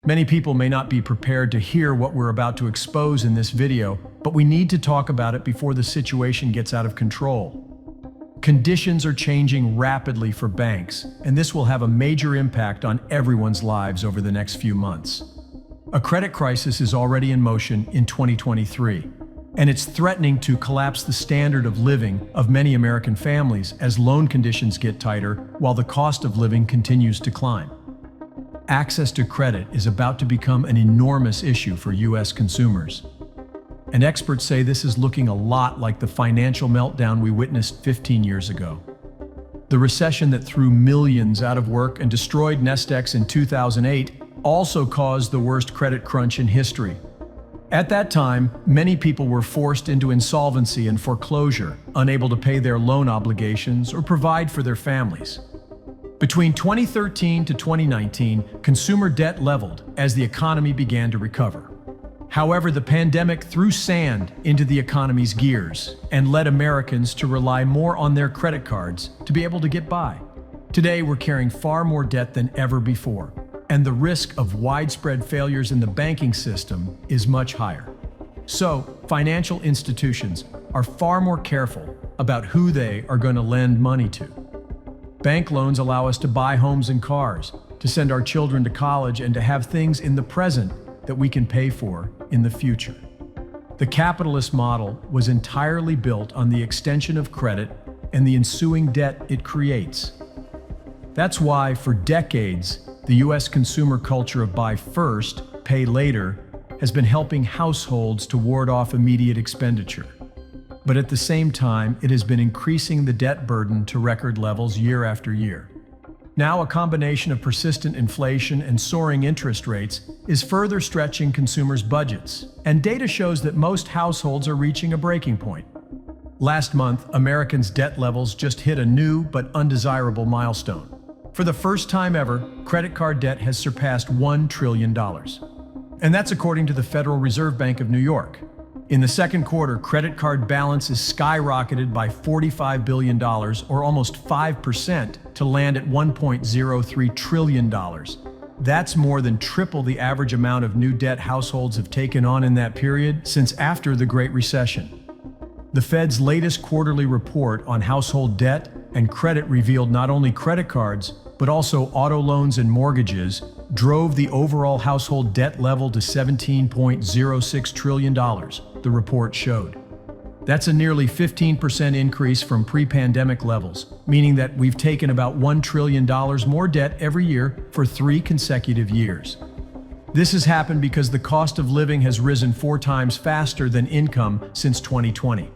Many people may not be prepared to hear what we're about to expose in this video, but we need to talk about it before the situation gets out of control. Conditions are changing rapidly for banks, and this will have a major impact on everyone's lives over the next few months. A credit crisis is already in motion in 2023, and it's threatening to collapse the standard of living of many American families as loan conditions get tighter while the cost of living continues to climb. Access to credit is about to become an enormous issue for U.S. consumers. And experts say this is looking a lot like the financial meltdown we witnessed 15 years ago. The recession that threw millions out of work and destroyed Nest Egg in 2008 also caused the worst credit crunch in history. At that time, many people were forced into insolvency and foreclosure, unable to pay their loan obligations or provide for their families. Between 2013 to 2019, consumer debt leveled as the economy began to recover. However, the pandemic threw sand into the economy's gears and led Americans to rely more on their credit cards to be able to get by. Today, we're carrying far more debt than ever before, and the risk of widespread failures in the banking system is much higher. So, financial institutions are far more careful about who they are going to lend money to. Bank loans allow us to buy homes and cars, to send our children to college, and to have things in the present that we can pay for in the future. The capitalist model was entirely built on the extension of credit and the ensuing debt it creates. That's why, for decades, the U.S. consumer culture of buy first, pay later has been helping households to ward off immediate expenditure. But at the same time, it has been increasing the debt burden to record levels year after year. Now, a combination of persistent inflation and soaring interest rates is further stretching consumers' budgets, and data shows that most households are reaching a breaking point. Last month, Americans' debt levels just hit a new but undesirable milestone. For the first time ever, credit card debt has surpassed $1 trillion. And that's according to the Federal Reserve Bank of New York. In the second quarter, credit card balances skyrocketed by $45 billion, or almost 5%, to land at $1.03 trillion. That's more than triple the average amount of new debt households have taken on in that period since after the Great Recession. The Fed's latest quarterly report on household debt and credit revealed not only credit cards, but also auto loans and mortgages drove the overall household debt level to $17.06 trillion, the report showed. That's a nearly 15% increase from pre-pandemic levels, meaning that we've taken about $1 trillion more debt every year for 3 consecutive years. This has happened because the cost of living has risen 4 times faster than income since 2020.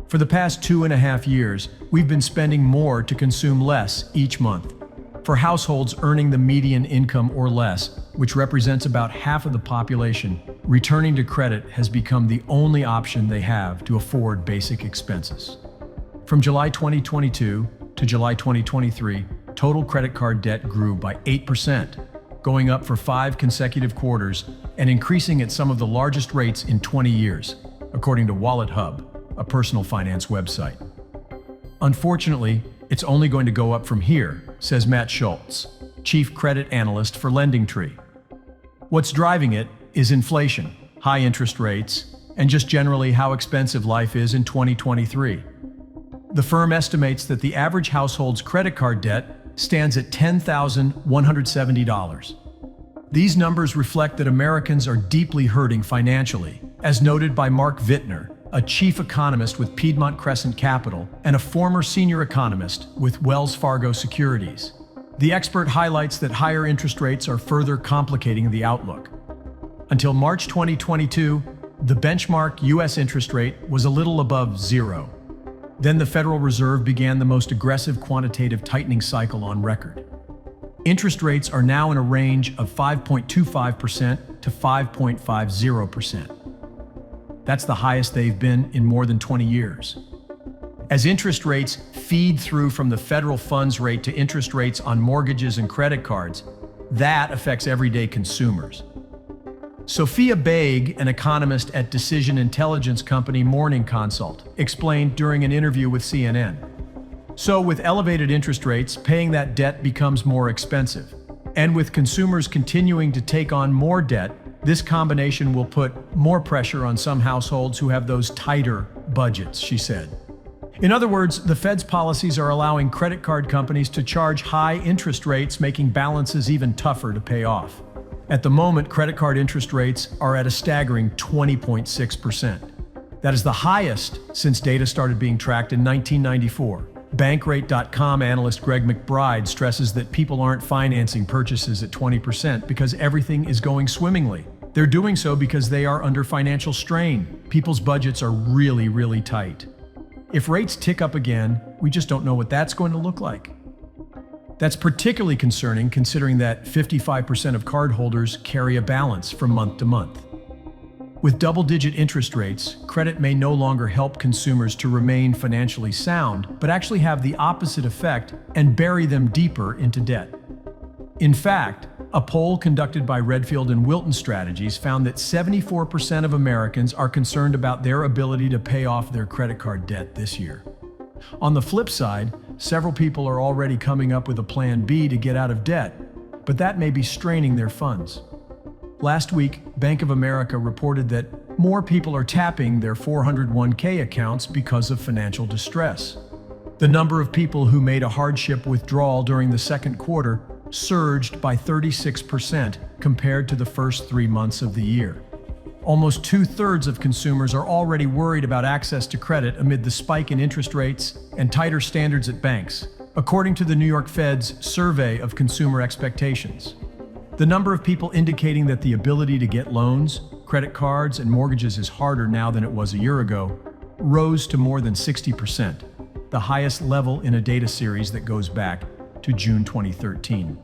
For the past 2.5 years, we've been spending more to consume less each month. For households earning the median income or less, which represents about half of the population, returning to credit has become the only option they have to afford basic expenses. From July 2022 to July 2023, total credit card debt grew by 8%, going up for 5 consecutive quarters and increasing at some of the largest rates in 20 years, according to WalletHub, a personal finance website. Unfortunately, it's only going to go up from here, says Matt Schultz, chief credit analyst for LendingTree. What's driving it is inflation, high interest rates, and just generally how expensive life is in 2023. The firm estimates that the average household's credit card debt stands at $10,170. These numbers reflect that Americans are deeply hurting financially, as noted by Mark Vittner, a chief economist with Piedmont Crescent Capital and a former senior economist with Wells Fargo Securities. The expert highlights that higher interest rates are further complicating the outlook. Until March 2022, the benchmark U.S. interest rate was a little above 0. Then the Federal Reserve began the most aggressive quantitative tightening cycle on record. Interest rates are now in a range of 5.25% to 5.50%. That's the highest they've been in more than 20 years. As interest rates feed through from the federal funds rate to interest rates on mortgages and credit cards, that affects everyday consumers. Sophia Baig, an economist at decision intelligence company Morning Consult, explained during an interview with CNN. So with elevated interest rates, paying that debt becomes more expensive. And with consumers continuing to take on more debt, this combination will put more pressure on some households who have those tighter budgets, she said. In other words, the Fed's policies are allowing credit card companies to charge high interest rates, making balances even tougher to pay off. At the moment, credit card interest rates are at a staggering 20.6%. That is the highest since data started being tracked in 1994. Bankrate.com analyst Greg McBride stresses that people aren't financing purchases at 20% because everything is going swimmingly. They're doing so because they are under financial strain. People's budgets are really, really tight. If rates tick up again, we just don't know what that's going to look like. That's particularly concerning considering that 55% of cardholders carry a balance from month to month. With double-digit interest rates, credit may no longer help consumers to remain financially sound, but actually have the opposite effect and bury them deeper into debt. In fact, a poll conducted by Redfield and Wilton Strategies found that 74% of Americans are concerned about their ability to pay off their credit card debt this year. On the flip side, several people are already coming up with a plan B to get out of debt, but that may be straining their funds. Last week, Bank of America reported that more people are tapping their 401k accounts because of financial distress. The number of people who made a hardship withdrawal during the second quarter surged by 36% compared to the first 3 months of the year. Almost 2/3 of consumers are already worried about access to credit amid the spike in interest rates and tighter standards at banks, according to the New York Fed's survey of consumer expectations. The number of people indicating that the ability to get loans, credit cards, and mortgages is harder now than it was a year ago rose to more than 60%, the highest level in a data series that goes back to June 2013.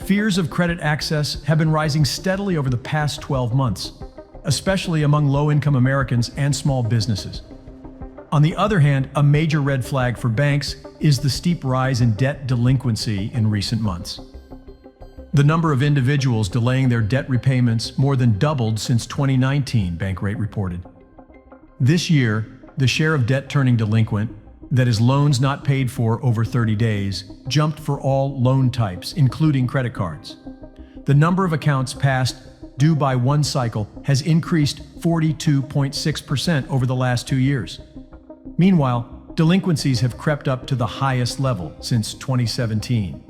Fears of credit access have been rising steadily over the past 12 months, especially among low-income Americans and small businesses. On the other hand, a major red flag for banks is the steep rise in debt delinquency in recent months. The number of individuals delaying their debt repayments more than doubled since 2019, Bankrate reported. This year, the share of debt turning delinquent, that is loans not paid for over 30 days, jumped for all loan types, including credit cards. The number of accounts past due by one cycle has increased 42.6% over the last 2 years. Meanwhile, delinquencies have crept up to the highest level since 2017.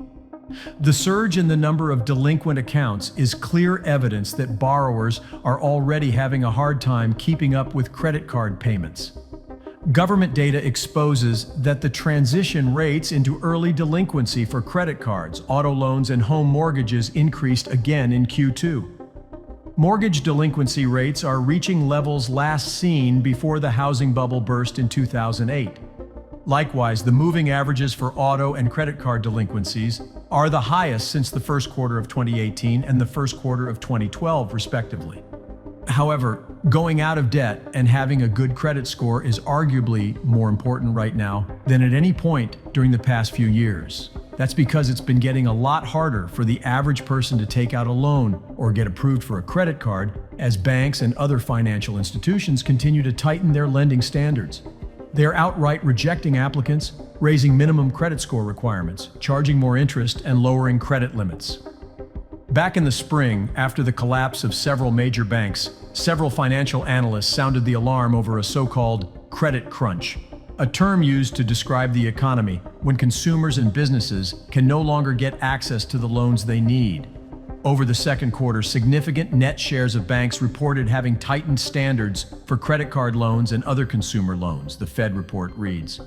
The surge in the number of delinquent accounts is clear evidence that borrowers are already having a hard time keeping up with credit card payments. Government data exposes that the transition rates into early delinquency for credit cards, auto loans, and home mortgages increased again in Q2. Mortgage delinquency rates are reaching levels last seen before the housing bubble burst in 2008. Likewise, the moving averages for auto and credit card delinquencies are the highest since the first quarter of 2018 and the first quarter of 2012, respectively. However, going out of debt and having a good credit score is arguably more important right now than at any point during the past few years. That's because it's been getting a lot harder for the average person to take out a loan or get approved for a credit card as banks and other financial institutions continue to tighten their lending standards. They are outright rejecting applicants, raising minimum credit score requirements, charging more interest, and lowering credit limits. Back in the spring, after the collapse of several major banks, several financial analysts sounded the alarm over a so-called credit crunch, a term used to describe the economy when consumers and businesses can no longer get access to the loans they need. Over the second quarter, significant net shares of banks reported having tightened standards for credit card loans and other consumer loans, the Fed report reads.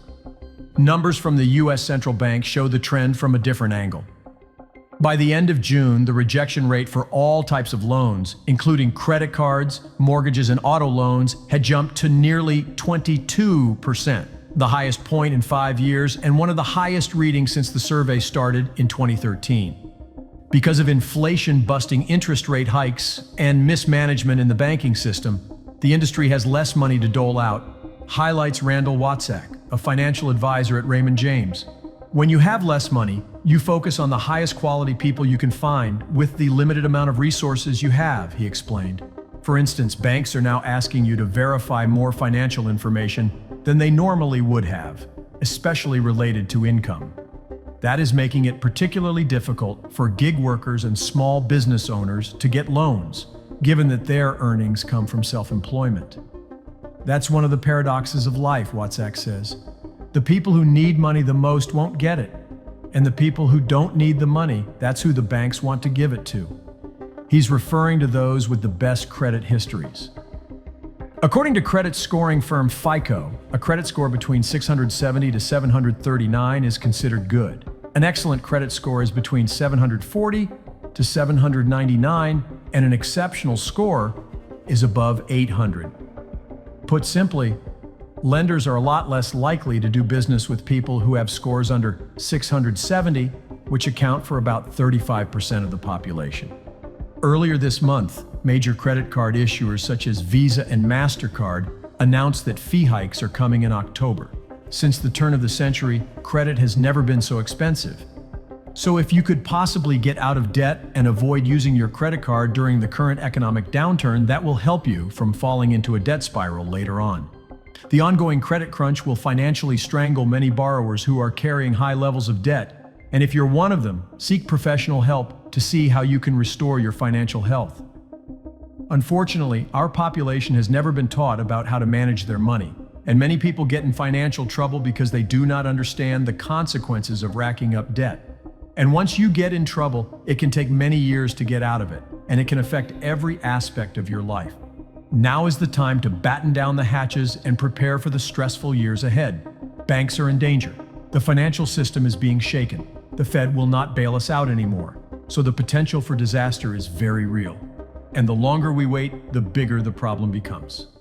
Numbers from the U.S. Central Bank show the trend from a different angle. By the end of June, the rejection rate for all types of loans, including credit cards, mortgages, and auto loans, had jumped to nearly 22%, the highest point in 5 years and one of the highest readings since the survey started in 2013. Because of inflation-busting interest rate hikes and mismanagement in the banking system, the industry has less money to dole out, highlights Randall Watzak, a financial advisor at Raymond James. When you have less money, you focus on the highest quality people you can find with the limited amount of resources you have, he explained. For instance, banks are now asking you to verify more financial information than they normally would have, especially related to income. That is making it particularly difficult for gig workers and small business owners to get loans, given that their earnings come from self-employment. That's one of the paradoxes of life, Watzak says. The people who need money the most won't get it, and the people who don't need the money, that's who the banks want to give it to. He's referring to those with the best credit histories. According to credit scoring firm FICO, a credit score between 670 to 739 is considered good. An excellent credit score is between 740 to 799, and an exceptional score is above 800. Put simply, lenders are a lot less likely to do business with people who have scores under 670, which account for about 35% of the population. Earlier this month, major credit card issuers such as Visa and MasterCard announced that fee hikes are coming in October. Since the turn of the century, credit has never been so expensive. So if you could possibly get out of debt and avoid using your credit card during the current economic downturn, that will help you from falling into a debt spiral later on. The ongoing credit crunch will financially strangle many borrowers who are carrying high levels of debt. And if you're one of them, seek professional help to see how you can restore your financial health. Unfortunately, our population has never been taught about how to manage their money, and many people get in financial trouble because they do not understand the consequences of racking up debt. And once you get in trouble, it can take many years to get out of it, and it can affect every aspect of your life. Now is the time to batten down the hatches and prepare for the stressful years ahead. Banks are in danger. The financial system is being shaken. The Fed will not bail us out anymore. So the potential for disaster is very real. And the longer we wait, the bigger the problem becomes.